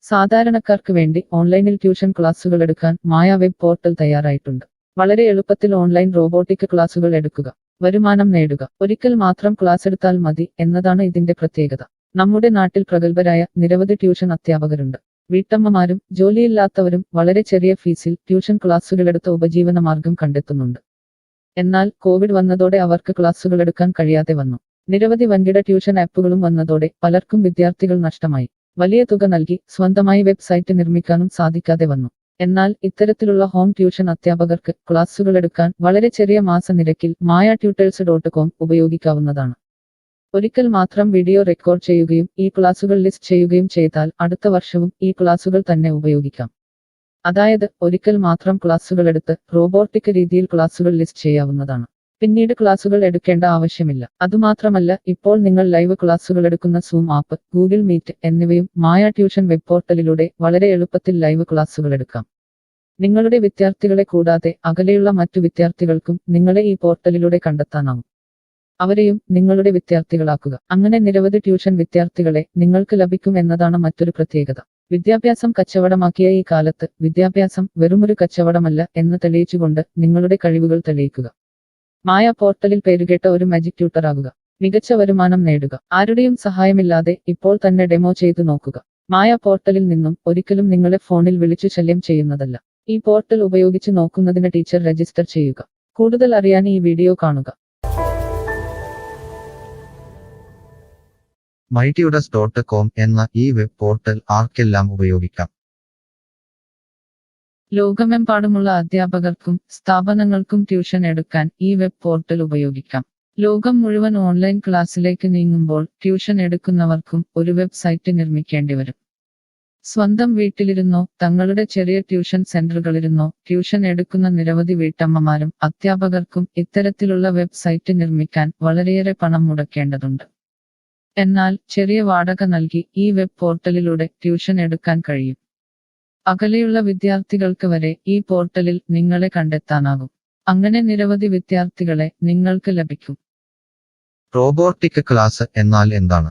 സാധാരണക്കാർക്ക് വേണ്ടി ഓൺലൈനിൽ ട്യൂഷൻ ക്ലാസുകൾ എടുക്കാൻ മായ വെബ് പോർട്ടൽ തയ്യാറായിട്ടുണ്ട്. വളരെ എളുപ്പത്തിൽ ഓൺലൈൻ റോബോട്ടിക് ക്ലാസുകൾ എടുക്കുക, വരുമാനം നേടുക. ഒരിക്കൽ മാത്രം ക്ലാസ് എടുത്താൽ മതി എന്നതാണ് ഇതിന്റെ പ്രത്യേകത. നമ്മുടെ നാട്ടിൽ പ്രഗത്ഭരായ നിരവധി ട്യൂഷൻ അധ്യാപകരുണ്ട്. വീട്ടമ്മമാരും ജോലിയില്ലാത്തവരും വളരെ ചെറിയ ഫീസിൽ ട്യൂഷൻ ക്ലാസുകളെടുത്ത് ഉപജീവന മാർഗം കണ്ടെത്തുന്നുണ്ട്. എന്നാൽ കോവിഡ് വന്നതോടെ അവർക്ക് ക്ലാസുകൾ എടുക്കാൻ കഴിയാതെ വന്നു. നിരവധി വൻകിട ട്യൂഷൻ ആപ്പുകളും വന്നതോടെ പലർക്കും വിദ്യാർത്ഥികൾ നഷ്ടമായി. വലിയ തുക നൽകി സ്വന്തമായി വെബ്സൈറ്റ് നിർമ്മിക്കാനും സാധിക്കാതെ വന്നു. എന്നാൽ ഇത്തരത്തിലുള്ള ഹോം ട്യൂഷൻ അധ്യാപകർക്ക് ക്ലാസുകൾ എടുക്കാൻ വളരെ ചെറിയ മാസ നിരക്കിൽ mayatutors.com ഉപയോഗിക്കാവുന്നതാണ്. ഒരിക്കൽ മാത്രം വീഡിയോ റെക്കോർഡ് ചെയ്യുകയും ഈ ക്ലാസുകൾ ലിസ്റ്റ് ചെയ്യുകയും ചെയ്താൽ അടുത്ത വർഷവും ഈ ക്ലാസുകൾ തന്നെ ഉപയോഗിക്കാം. അതായത് ഒരിക്കൽ മാത്രം ക്ലാസുകൾ എടുത്ത് റോബോട്ടിക് രീതിയിൽ ക്ലാസുകൾ ലിസ്റ്റ് ചെയ്യാവുന്നതാണ്. പിന്നീട് ക്ലാസുകൾ എടുക്കേണ്ട ആവശ്യമില്ല. അതുമാത്രമല്ല, ഇപ്പോൾ നിങ്ങൾ ലൈവ് ക്ലാസുകൾ എടുക്കുന്ന സൂം ആപ്പ്, ഗൂഗിൾ മീറ്റ് എന്നിവയും മായ ട്യൂഷൻ വെബ് പോർട്ടലിലൂടെ വളരെ എളുപ്പത്തിൽ ലൈവ് ക്ലാസുകൾ എടുക്കാം. നിങ്ങളുടെ വിദ്യാർത്ഥികളെ കൂടാതെ അകലെയുള്ള മറ്റു വിദ്യാർത്ഥികൾക്കും നിങ്ങളെ ഈ പോർട്ടലിലൂടെ കണ്ടെത്താനാവും. അവരെയും നിങ്ങളുടെ വിദ്യാർത്ഥികളാക്കുക. അങ്ങനെ നിരവധി ട്യൂഷൻ വിദ്യാർത്ഥികളെ നിങ്ങൾക്ക് ലഭിക്കും എന്നതാണ് മറ്റൊരു പ്രത്യേകത. വിദ്യാഭ്യാസം കച്ചവടമാക്കിയ ഈ കാലത്ത് വിദ്യാഭ്യാസം വെറുമൊരു കച്ചവടമല്ല എന്ന് തെളിയിച്ചുകൊണ്ട് നിങ്ങളുടെ കഴിവുകൾ തെളിയിക്കുക. മായ പോർട്ടലിൽ പേരുകേട്ട ഒരു മാജിക് ട്യൂട്ടർ ആകുക. മികച്ച വരുമാനം നേടുക. ആരുടെയും സഹായമില്ലാതെ ഇപ്പോൾ തന്നെ ഡെമോ ചെയ്തു നോക്കുക. മായ പോർട്ടലിൽ നിന്നും ഒരിക്കലും നിങ്ങളെ ഫോണിൽ വിളിച്ചു ശല്യം ചെയ്യുന്നതല്ല. ഈ പോർട്ടൽ ഉപയോഗിച്ച് നോക്കുന്നതിന് ടീച്ചർ രജിസ്റ്റർ ചെയ്യുക. കൂടുതൽ അറിയാൻ ഈ വീഡിയോ കാണുക. mytutors.com എന്ന ഈ വെബ് പോർട്ടൽ ആർക്കെല്ലാം ഉപയോഗിക്കാം? ലോകമെമ്പാടുമുള്ള അധ്യാപകർക്കും സ്ഥാപനങ്ങൾക്കും ട്യൂഷൻ എടുക്കാൻ ഈ വെബ് പോർട്ടൽ ഉപയോഗിക്കാം. ലോകം മുഴുവൻ ഓൺലൈൻ ക്ലാസ്സിലേക്ക് നീങ്ങുമ്പോൾ ട്യൂഷൻ എടുക്കുന്നവർക്കും ഒരു വെബ്സൈറ്റ് നിർമ്മിക്കേണ്ടി വരും. സ്വന്തം വീട്ടിലിരുന്നോ തങ്ങളുടെ ചെറിയ ട്യൂഷൻ സെന്ററുകളിലിരുന്നോ ട്യൂഷൻ എടുക്കുന്ന നിരവധി വീട്ടമ്മമാരും അധ്യാപകർക്കും ഇത്തരത്തിലുള്ള വെബ്സൈറ്റ് നിർമ്മിക്കാൻ വളരെയേറെ പണം മുടക്കേണ്ടതുണ്ട്. എന്നാൽ ചെറിയ വാടക നൽകി ഈ വെബ് പോർട്ടലിലൂടെ ട്യൂഷൻ എടുക്കാൻ കഴിയും. അകലെയുള്ള വിദ്യാർത്ഥികൾക്ക് വരെ ഈ പോർട്ടലിൽ നിങ്ങളെ കണ്ടെത്താനാകും. അങ്ങനെ നിരവധി വിദ്യാർത്ഥികളെ നിങ്ങൾക്ക് ലഭിക്കും. റോബോട്ടിക് ക്ലാസ് എന്നാൽ എന്താണ്?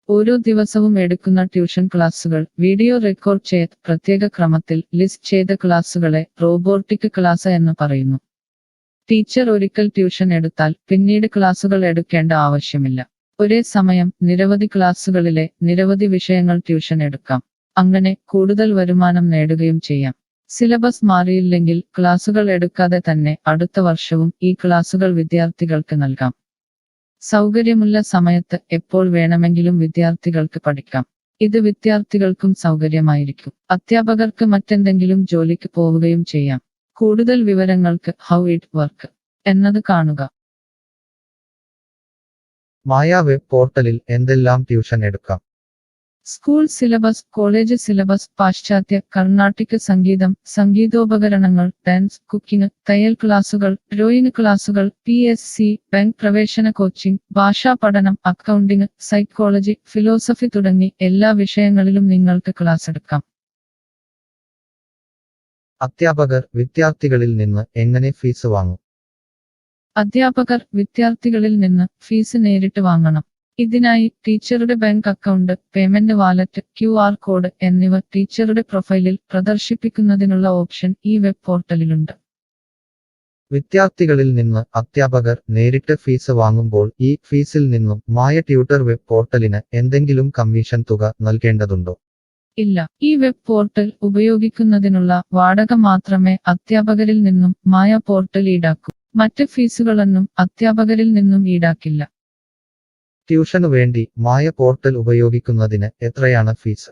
ഓരോ ദിവസവും എടുക്കുന്ന ട്യൂഷൻ ക്ലാസുകൾ വീഡിയോ റെക്കോർഡ് ചെയ്ത് പ്രത്യേക ക്രമത്തിൽ ലിസ്റ്റ് ചെയ്ത ക്ലാസുകളെ റോബോട്ടിക് ക്ലാസ് എന്ന് പറയുന്നു. ടീച്ചർ ഒരിക്കൽ ട്യൂഷൻ എടുത്താൽ പിന്നീട് ക്ലാസുകൾ എടുക്കേണ്ട ആവശ്യമില്ല. ഒരേ സമയം നിരവധി ക്ലാസുകളിലെ നിരവധി വിഷയങ്ങൾ ട്യൂഷൻ എടുക്കാം. അങ്ങനെ കൂടുതൽ വരുമാനം നേടുകയും ചെയ്യാം. സിലബസ് മാറിയില്ലെങ്കിൽ ക്ലാസുകൾ എടുക്കാതെ തന്നെ അടുത്ത വർഷവും ഈ ക്ലാസുകൾ വിദ്യാർത്ഥികൾക്ക് നൽകാം. സൗകര്യമുള്ള സമയത്ത് എപ്പോൾ വേണമെങ്കിലും വിദ്യാർത്ഥികൾക്ക് പഠിക്കാം. ഇത് വിദ്യാർത്ഥികൾക്കും സൗകര്യമായിരിക്കും. അധ്യാപകർക്ക് മറ്റെന്തെങ്കിലും ജോലിക്ക് പോവുകയും ചെയ്യാം. കൂടുതൽ വിവരങ്ങൾക്ക് ഹൗ ഇറ്റ് വർക്ക് എന്നത് കാണുക. മായ വെബ് പോർട്ടലിൽ എന്തെല്ലാം ട്യൂഷൻ എടുക്കാം? സ്കൂൾ സിലബസ്, കോളേജ് സിലബസ്, പാശ്ചാത്യ, കർണാട്ടിക് സംഗീതം, സംഗീതോപകരണങ്ങൾ, ഡാൻസ്, കുക്കിംഗ്, തയ്യൽ ക്ലാസുകൾ, ഡ്രോയിങ് ക്ലാസുകൾ, PSC, ബാങ്ക് പ്രവേശന കോച്ചിംഗ്, ഭാഷാ പഠനം, അക്കൗണ്ടിംഗ്, സൈക്കോളജി, ഫിലോസഫി തുടങ്ങി എല്ലാ വിഷയങ്ങളിലും നിങ്ങൾക്ക് ക്ലാസ് എടുക്കാം. അധ്യാപകർ വിദ്യാർത്ഥികളിൽ നിന്ന് എങ്ങനെ ഫീസ് വാങ്ങും? അധ്യാപകർ വിദ്യാർത്ഥികളിൽ നിന്ന് ഫീസ് നേരിട്ട് വാങ്ങണം. ഇതിനായി ടീച്ചറുടെ bank account, payment wallet, QR code എന്നിവ ടീച്ചറുടെ പ്രൊഫൈലിൽ പ്രദർശിപ്പിക്കുന്നതിനുള്ള ഓപ്ഷൻ ഈ വെബ് പോർട്ടലിലുണ്ട്. വിദ്യാർത്ഥികളിൽ നിന്ന് അധ്യാപകർ നേരിട്ട് ഫീസ് വാങ്ങുമ്പോൾ ഈ ഫീസിൽ നിന്നും മായ ട്യൂട്ടർ വെബ് പോർട്ടലിന് എന്തെങ്കിലും കമ്മീഷൻ തുക നൽകേണ്ടതുണ്ടോ? ഇല്ല. ഈ വെബ് പോർട്ടൽ ഉപയോഗിക്കുന്നതിനുള്ള വാടക മാത്രമേ അധ്യാപകരിൽ നിന്നും മായ പോർട്ടൽ ഈടാക്കൂ. മറ്റ് ഫീസുകളൊന്നും അധ്യാപകരിൽ നിന്നും ഈടാക്കില്ല. ട്യൂഷനു വേണ്ടി മായ പോർട്ടൽ ഉപയോഗിക്കുന്നതിന് എത്രയാണ് ഫീസ്?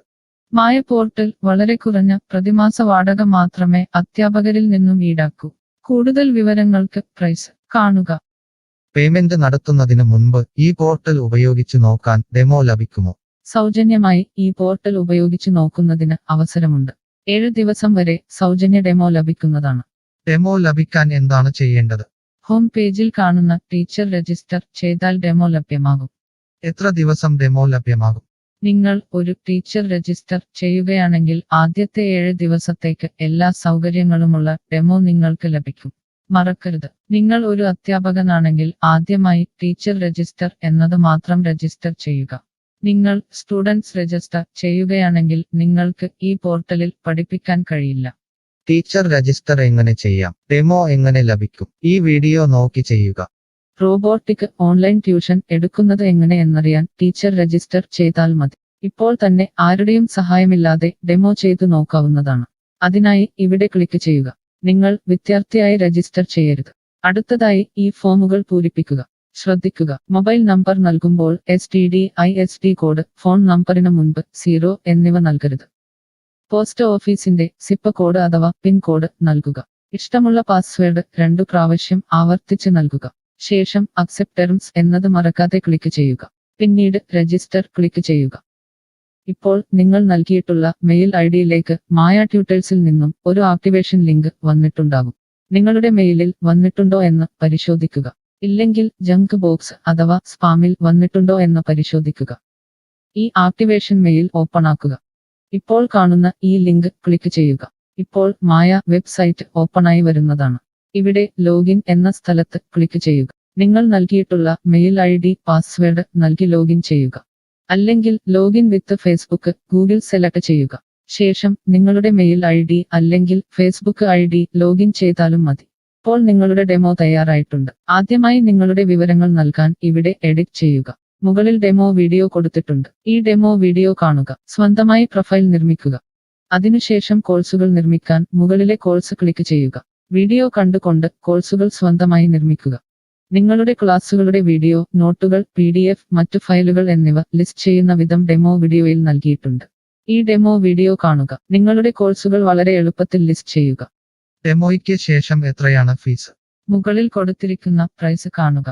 മായ പോർട്ടൽ വളരെ കുറഞ്ഞ പ്രതിമാസ വാടക മാത്രമേ അധ്യാപകരിൽ നിന്നും ഈടാക്കൂ. കൂടുതൽ വിവരങ്ങൾക്ക് പ്രൈസ് കാണുക. പേയ്മെന്റ് നടത്തുന്നതിന് മുൻപ് ഈ പോർട്ടൽ ഉപയോഗിച്ചു നോക്കാൻ ഡെമോ ലഭിക്കുമോ? സൗജന്യമായി ഈ പോർട്ടൽ ഉപയോഗിച്ചു നോക്കുന്നതിന് അവസരമുണ്ട്. 7 ദിവസം വരെ സൗജന്യ ഡെമോ ലഭിക്കുന്നതാണ്. ഡെമോ ലഭിക്കാൻ എന്താണ് ചെയ്യേണ്ടത്? ഹോം പേജിൽ കാണുന്ന ടീച്ചർ രജിസ്റ്റർ ചെയ്താൽ ഡെമോ ലഭ്യമാകും. എത്ര ദിവസം ഡെമോ ലഭ്യമാകും? നിങ്ങൾ ഒരു ടീച്ചർ രജിസ്റ്റർ ചെയ്യുകയാണെങ്കിൽ ആദ്യത്തെ 7 ദിവസത്തേക്ക് എല്ലാ സൗകര്യങ്ങളുമുള്ള ഡെമോ നിങ്ങൾക്ക് ലഭിക്കും. മറക്കരുത്, നിങ്ങൾ ഒരു അധ്യാപകനാണെങ്കിൽ ആദ്യമായി ടീച്ചർ രജിസ്റ്റർ എന്നത് മാത്രം രജിസ്റ്റർ ചെയ്യുക. നിങ്ങൾ സ്റ്റുഡൻസ് രജിസ്റ്റർ ചെയ്യുകയാണെങ്കിൽ നിങ്ങൾക്ക് ഈ പോർട്ടലിൽ പഠിപ്പിക്കാൻ കഴിയില്ല. ടീച്ചർ രജിസ്റ്റർ എങ്ങനെ ചെയ്യാം? ഡെമോ എങ്ങനെ ലഭിക്കും? ഈ വീഡിയോ നോക്കി ചെയ്യുക. റോബോട്ടിക് ഓൺലൈൻ ട്യൂഷൻ എടുക്കുന്നത് എങ്ങനെ എന്നറിയാൻ ടീച്ചർ രജിസ്റ്റർ ചെയ്താൽ മതി. ഇപ്പോൾ തന്നെ ആരുടെയും സഹായമില്ലാതെ ഡെമോ ചെയ്തു നോക്കാവുന്നതാണ്. അതിനായി ഇവിടെ ക്ലിക്ക് ചെയ്യുക. നിങ്ങൾ വിദ്യാർത്ഥിയായി രജിസ്റ്റർ ചെയ്യരുത്. അടുത്തതായി ഈ ഫോമുകൾ പൂരിപ്പിക്കുക. ശ്രദ്ധിക്കുക, മൊബൈൽ നമ്പർ നൽകുമ്പോൾ STD/ISD കോഡ്, ഫോൺ നമ്പറിന് മുൻപ് 0 എന്നിവ നൽകരുത്. പോസ്റ്റ് ഓഫീസിന്റെ സിപ്പ് കോഡ് അഥവാ പിൻ കോഡ് നൽകുക. ഇഷ്ടമുള്ള പാസ്വേഡ് 2 പ്രാവശ്യം ആവർത്തിച്ച് നൽകുക. ശേഷം അക്സെപ്റ്റ് ടെർംസ് എന്നത് മറക്കാതെ ക്ലിക്ക് ചെയ്യുക. പിന്നീട് രജിസ്റ്റർ ക്ലിക്ക് ചെയ്യുക. ഇപ്പോൾ നിങ്ങൾ നൽകിയിട്ടുള്ള മെയിൽ ഐഡിയിലേക്ക് മായ ട്യൂട്ടേഴ്സിൽ നിന്നും ഒരു ആക്ടിവേഷൻ ലിങ്ക് വന്നിട്ടുണ്ടാകും. നിങ്ങളുടെ മെയിലിൽ വന്നിട്ടുണ്ടോ എന്ന് പരിശോധിക്കുക. ഇല്ലെങ്കിൽ ജങ്ക് ബോക്സ് അഥവാ സ്പാമിൽ വന്നിട്ടുണ്ടോ എന്ന് പരിശോധിക്കുക. ഈ ആക്ടിവേഷൻ മെയിൽ ഓപ്പൺ ആക്കുക. ഇപ്പോൾ കാണുന്ന ഈ ലിങ്ക് ക്ലിക്ക് ചെയ്യുക. ഇപ്പോൾ മായ വെബ്സൈറ്റ് ഓപ്പണായി വരുന്നതാണ്. ഇവിടെ ലോഗിൻ എന്ന സ്ഥലത്ത് ക്ലിക്ക് ചെയ്യുക. നിങ്ങൾ നൽകിയിട്ടുള്ള മെയിൽ ID, പാസ്വേഡ് നൽകി ലോഗിൻ ചെയ്യുക. അല്ലെങ്കിൽ ലോഗിൻ വിത്ത് ഫേസ്ബുക്ക്, ഗൂഗിൾ സെലക്ട് ചെയ്യുക. ശേഷം നിങ്ങളുടെ മെയിൽ ID അല്ലെങ്കിൽ ഫേസ്ബുക്ക് ID ലോഗിൻ ചെയ്താലും മതി. ഇപ്പോൾ നിങ്ങളുടെ ഡെമോ തയ്യാറായിട്ടുണ്ട്. ആദ്യമായി നിങ്ങളുടെ വിവരങ്ങൾ നൽകാൻ ഇവിടെ എഡിറ്റ് ചെയ്യുക. മുകളിൽ ഡെമോ വീഡിയോ കൊടുത്തിട്ടുണ്ട്. ഈ ഡെമോ വീഡിയോ കാണുക. സ്വന്തമായി പ്രൊഫൈൽ നിർമ്മിക്കുക. അതിനുശേഷം കോഴ്സുകൾ നിർമ്മിക്കാൻ മുകളിലെ കോഴ്സ് ക്ലിക്ക് ചെയ്യുക. വീഡിയോ കണ്ടുകൊണ്ട് കോഴ്സുകൾ സ്വന്തമായി നിർമ്മിക്കുക. നിങ്ങളുടെ ക്ലാസുകളുടെ വീഡിയോ, നോട്ടുകൾ, PDF, മറ്റു ഫയലുകൾ എന്നിവ ലിസ്റ്റ് ചെയ്യുന്ന വിധം ഡെമോ വീഡിയോയിൽ നൽകിയിട്ടുണ്ട്. ഈ ഡെമോ വീഡിയോ കാണുക. നിങ്ങളുടെ കോഴ്സുകൾ വളരെ എളുപ്പത്തിൽ ലിസ്റ്റ് ചെയ്യുക. ഡെമോയ്ക്ക് ശേഷം എത്രയാണ് ഫീസ്? മുകളിൽ കൊടുത്തിരിക്കുന്ന പ്രൈസ് കാണുക.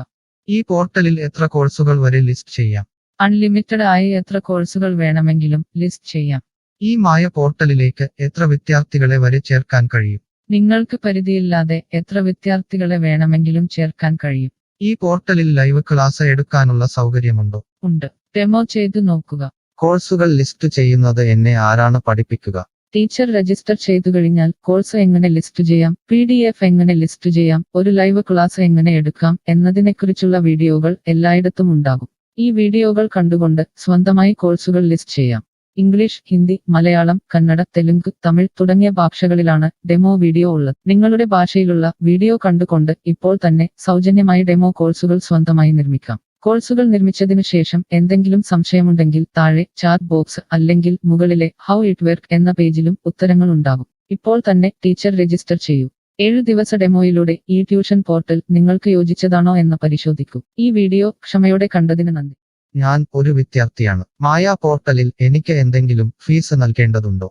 ഈ പോർട്ടലിൽ എത്ര കോഴ്സുകൾ വരെ ലിസ്റ്റ് ചെയ്യാം? അൺലിമിറ്റഡ് ആയി എത്ര കോഴ്സുകൾ വേണമെങ്കിലും ലിസ്റ്റ് ചെയ്യാം. ഈ മായ പോർട്ടലിലേക്ക് എത്ര വിദ്യാർത്ഥികളെ വരെ ചേർക്കാൻ കഴിയും? നിങ്ങൾക്ക് പരിധിയില്ലാതെ എത്ര വിദ്യാർത്ഥികളെ വേണമെങ്കിലും ചേർക്കാൻ കഴിയും. ഈ പോർട്ടലിൽ ലൈവ് ക്ലാസ് എടുക്കാനുള്ള സൗകര്യമുണ്ടോ? ഉണ്ട്. ഡെമോ ചെയ്തു നോക്കുക. കോഴ്സുകൾ ലിസ്റ്റ് ചെയ്യുന്നത് എന്നെ ആരാണ് പഠിപ്പിക്കുക? ടീച്ചർ രജിസ്റ്റർ ചെയ്തു കഴിഞ്ഞാൽ കോഴ്സ് എങ്ങനെ ലിസ്റ്റ് ചെയ്യാം, PDF എങ്ങനെ ലിസ്റ്റ് ചെയ്യാം, ഒരു ലൈവ് ക്ലാസ് എങ്ങനെ എടുക്കാം എന്നതിനെക്കുറിച്ചുള്ള വീഡിയോകൾ എല്ലായിടത്തും ഉണ്ടാകും. ഈ വീഡിയോകൾ കണ്ടുകൊണ്ട് സ്വന്തമായി കോഴ്സുകൾ ലിസ്റ്റ് ചെയ്യാം. ഇംഗ്ലീഷ്, ഹിന്ദി, മലയാളം, കന്നഡ, തെലുങ്ക്, തമിഴ് തുടങ്ങിയ ഭാഷകളിലാണ് ഡെമോ വീഡിയോ ഉള്ളത്. നിങ്ങളുടെ ഭാഷയിലുള്ള വീഡിയോ കണ്ടുകൊണ്ട് ഇപ്പോൾ തന്നെ സൗജന്യമായി ഡെമോ കോഴ്സുകൾ സ്വന്തമായി നിർമ്മിക്കാം. കോഴ്സുകൾ നിർമ്മിച്ചതിനു ശേഷം എന്തെങ്കിലും സംശയമുണ്ടെങ്കിൽ താഴെ ചാറ്റ് ബോക്സ് അല്ലെങ്കിൽ മുകളിലെ ഹൗ ഇറ്റ് വർക്ക് എന്ന പേജിലും ഉത്തരങ്ങൾ ഉണ്ടാകും. ഇപ്പോൾ തന്നെ ടീച്ചർ രജിസ്റ്റർ ചെയ്യൂ. 7 ദിവസ ഡെമോയിലൂടെ ഈ ട്യൂഷൻ പോർട്ടൽ നിങ്ങൾക്ക് യോജിച്ചതാണോ എന്ന് പരിശോധിക്കൂ. ഈ വീഡിയോ ക്ഷമയോടെ കണ്ടതിന് നന്ദി. ഞാൻ ഒരു വിദ്യാർത്ഥിയാണ്. മായ പോർട്ടലിൽ എനിക്ക് എന്തെങ്കിലും ഫീസ് നൽകേണ്ടതുണ്ടോ?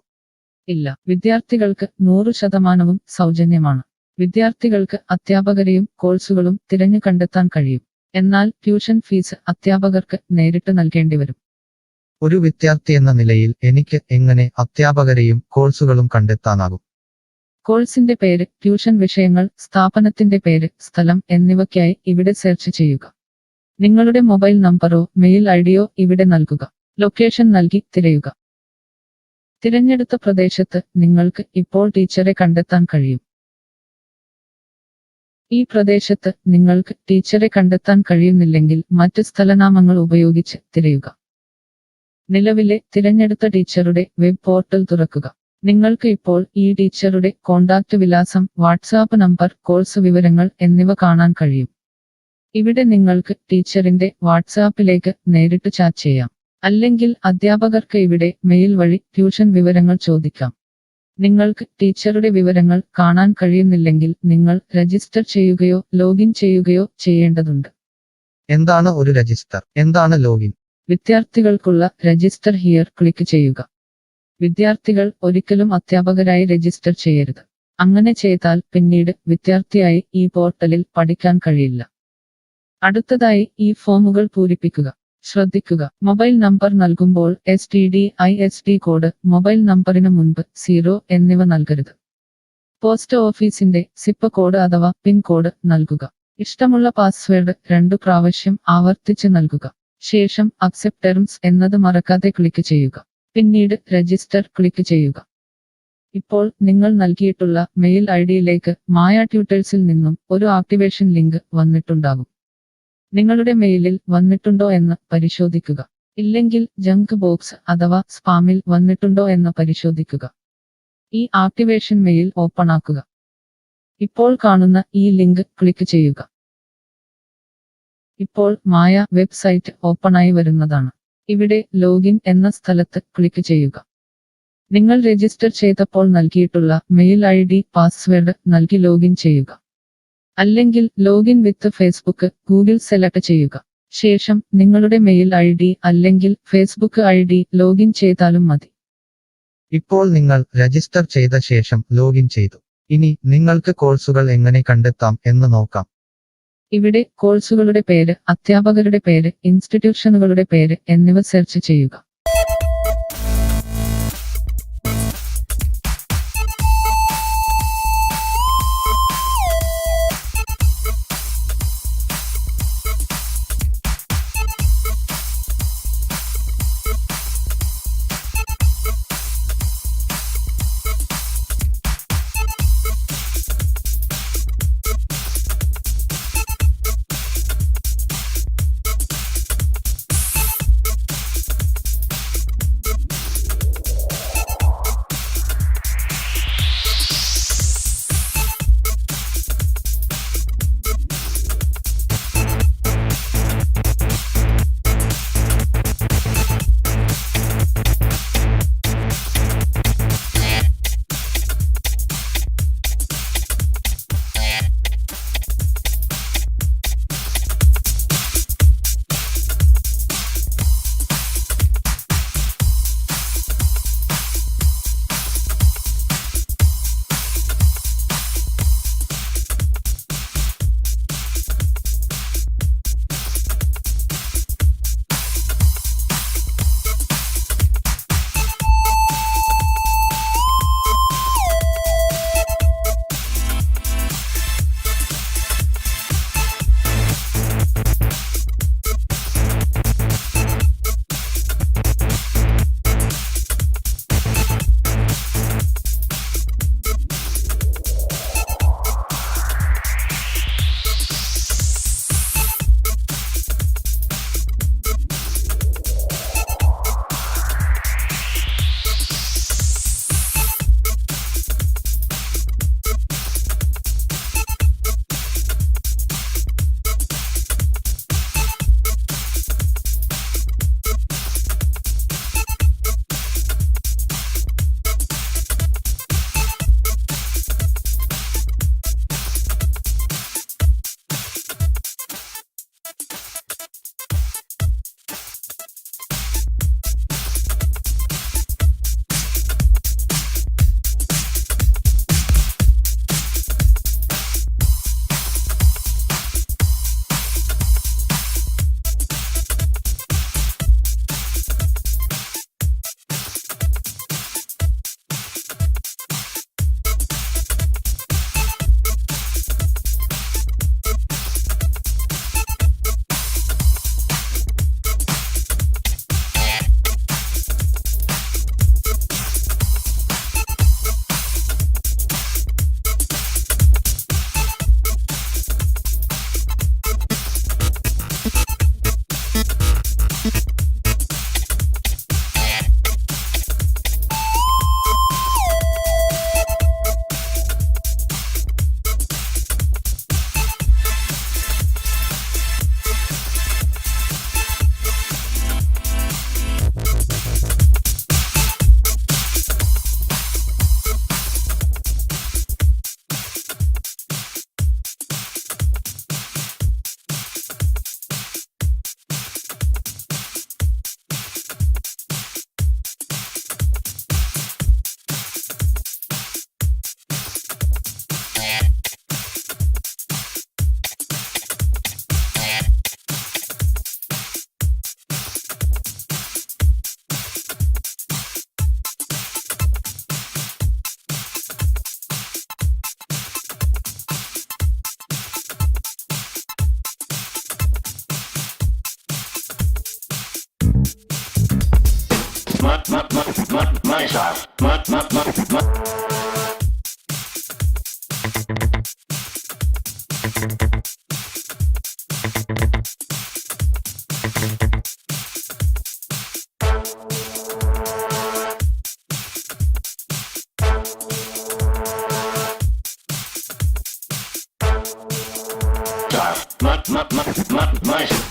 ഇല്ല. വിദ്യാർത്ഥികൾക്ക് 100% സൗജന്യമാണ്. വിദ്യാർത്ഥികൾക്ക് അധ്യാപകരെയും കോഴ്സുകളും തിരഞ്ഞു കണ്ടെത്താൻ കഴിയും. എന്നാൽ ട്യൂഷൻ ഫീസ് അധ്യാപകർക്ക് നേരിട്ട് നൽകേണ്ടി വരും. ഒരു വിദ്യാർത്ഥി എന്ന നിലയിൽ എനിക്ക് എങ്ങനെ അധ്യാപകരെയും കോഴ്സുകളും കണ്ടെത്താനാകും? കോഴ്സിന്റെ പേര്, ട്യൂഷൻ വിഷയങ്ങൾ, സ്ഥാപനത്തിന്റെ പേര്, സ്ഥലം എന്നിവയ്ക്കായി ഇവിടെ സെർച്ച് ചെയ്യുക. നിങ്ങളുടെ മൊബൈൽ നമ്പറോ മെയിൽ ഐഡിയോ ഇവിടെ നൽകുക. ലൊക്കേഷൻ നൽകി തിരയുക. തിരഞ്ഞെടുത്ത പ്രദേശത്ത് നിങ്ങൾക്ക് ഇപ്പോൾ ടീച്ചറെ കണ്ടെത്താൻ കഴിയും. ഈ പ്രദേശത്ത് നിങ്ങൾക്ക് ടീച്ചറെ കണ്ടെത്താൻ കഴിയുന്നില്ലെങ്കിൽ മറ്റ് സ്ഥലനാമങ്ങൾ ഉപയോഗിച്ച് തിരയുക. നിലവിലെ തിരഞ്ഞെടുത്ത ടീച്ചറുടെ വെബ് പോർട്ടൽ തുറക്കുക. നിങ്ങൾക്ക് ഇപ്പോൾ ഈ ടീച്ചറുടെ കോൺടാക്റ്റ് വിലാസം, വാട്സാപ്പ് നമ്പർ, കോഴ്സ് വിവരങ്ങൾ എന്നിവ കാണാൻ കഴിയും. ഇവിടെ നിങ്ങൾക്ക് ടീച്ചറിന്റെ വാട്സാപ്പിലേക്ക് നേരിട്ട് ചാറ്റ് ചെയ്യാം. അല്ലെങ്കിൽ അധ്യാപകർക്ക് ഇവിടെ മെയിൽ വഴി ട്യൂഷൻ വിവരങ്ങൾ ചോദിക്കാം. നിങ്ങൾക്ക് ടീച്ചറുടെ വിവരങ്ങൾ കാണാൻ കഴിയുന്നില്ലെങ്കിൽ നിങ്ങൾ രജിസ്റ്റർ ചെയ്യുകയോ ലോഗിൻ ചെയ്യുകയോ ചെയ്യേണ്ടതുണ്ട്. എന്താണ് ഒരു രജിസ്റ്റർ? എന്താണ് ലോഗിൻ? വിദ്യാർത്ഥികൾക്കുള്ള രജിസ്റ്റർ ഹിയർ ക്ലിക്ക് ചെയ്യുക. വിദ്യാർത്ഥികൾ ഒരിക്കലും അധ്യാപകരായി രജിസ്റ്റർ ചെയ്യരുത്. അങ്ങനെ ചെയ്താൽ പിന്നീട് വിദ്യാർത്ഥിയായി ഈ പോർട്ടലിൽ പഠിക്കാൻ കഴിയില്ല. അടുത്തതായി ഈ ഫോമുകൾ പൂരിപ്പിക്കുക. ശ്രദ്ധിക്കുക, മൊബൈൽ നമ്പർ നൽകുമ്പോൾ STD/ISD കോഡ്, മൊബൈൽ നമ്പറിന് മുൻപ് 0 എന്നിവ നൽകരുത്. പോസ്റ്റ് ഓഫീസിന്റെ സിപ്പ് കോഡ് അഥവാ പിൻ കോഡ് നൽകുക. ഇഷ്ടമുള്ള പാസ്വേഡ് 2 പ്രാവശ്യം ആവർത്തിച്ച് നൽകുക. ശേഷം അക്സെപ്റ്റ് ടെർംസ് എന്നത് മറക്കാതെ ക്ലിക്ക് ചെയ്യുക. പിന്നീട് രജിസ്റ്റർ ക്ലിക്ക് ചെയ്യുക. ഇപ്പോൾ നിങ്ങൾ നൽകിയിട്ടുള്ള മെയിൽ ഐഡിയിലേക്ക് മായ ട്യൂട്ടേഴ്സിൽ നിന്നും ഒരു ആക്ടിവേഷൻ ലിങ്ക് വന്നിട്ടുണ്ടാകും. നിങ്ങളുടെ മെയിലിൽ വന്നിട്ടുണ്ടോ എന്ന് പരിശോധിക്കുക. ഇല്ലെങ്കിൽ ജങ്ക് ബോക്സ് അഥവാ സ്പാമിൽ വന്നിട്ടുണ്ടോ എന്ന് പരിശോധിക്കുക. ഈ ആക്ടിവേഷൻ മെയിൽ ഓപ്പൺ ആക്കുക. ഇപ്പോൾ കാണുന്ന ഈ ലിങ്ക് ക്ലിക്ക് ചെയ്യുക. ഇപ്പോൾ മായ വെബ്സൈറ്റ് ഓപ്പണായി വരുന്നതാണ്. ഇവിടെ ലോഗിൻ എന്ന സ്ഥലത്ത് ക്ലിക്ക് ചെയ്യുക. നിങ്ങൾ രജിസ്റ്റർ ചെയ്തപ്പോൾ നൽകിയിട്ടുള്ള മെയിൽ ID പാസ്വേഡ് നൽകി ലോഗിൻ ചെയ്യുക. അല്ലെങ്കിൽ ലോഗിൻ വിത്ത് ഫേസ്ബുക്ക് ഗൂഗിൾ സെലക്ട് ചെയ്യുക. ശേഷം നിങ്ങളുടെ മെയിൽ ID അല്ലെങ്കിൽ ഫേസ്ബുക്ക് ID ലോഗിൻ ചെയ്താലും മതി. ഇപ്പോൾ നിങ്ങൾ രജിസ്റ്റർ ചെയ്ത ശേഷം ലോഗിൻ ചെയ്തു. ഇനി നിങ്ങൾക്ക് കോഴ്സുകൾ എങ്ങനെ കണ്ടെത്താം എന്ന് നോക്കാം. ഇവിടെ കോഴ്സുകളുടെ പേര്, അധ്യാപകരുടെ പേര്, ഇൻസ്റ്റിറ്റ്യൂഷനുകളുടെ പേര് എന്നിവ സെർച്ച് ചെയ്യുക. Mush.